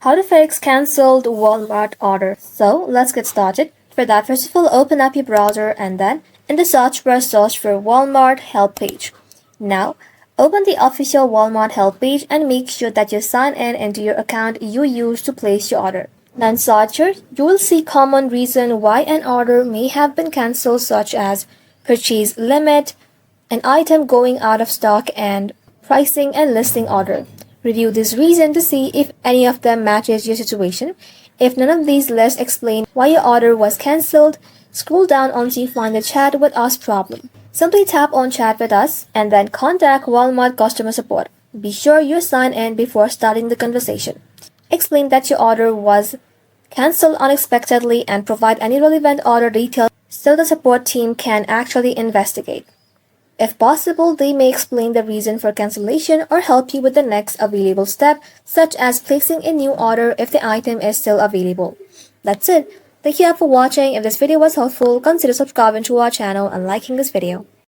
How to fix cancelled Walmart order. So let's get started. For that, first of all, open up your browser and then in the search bar search for Walmart help page. Now, open the official Walmart help page and make sure that you sign in into your account you used to place your order. Then search here, you will see common reason why an order may have been cancelled such as purchase limit, an item going out of stock, and pricing and listing order. Review this reason to see if any of them matches your situation. If none of these lists explain why your order was cancelled, scroll down until you find the chat with us problem. Simply tap on chat with us and then contact Walmart customer support. Be sure you sign in before starting the conversation. Explain that your order was cancelled unexpectedly and provide any relevant order details so the support team can actually investigate. If possible, they may explain the reason for cancellation or help you with the next available step, such as placing a new order if the item is still available. That's it. Thank you all for watching. If this video was helpful, consider subscribing to our channel and liking this video.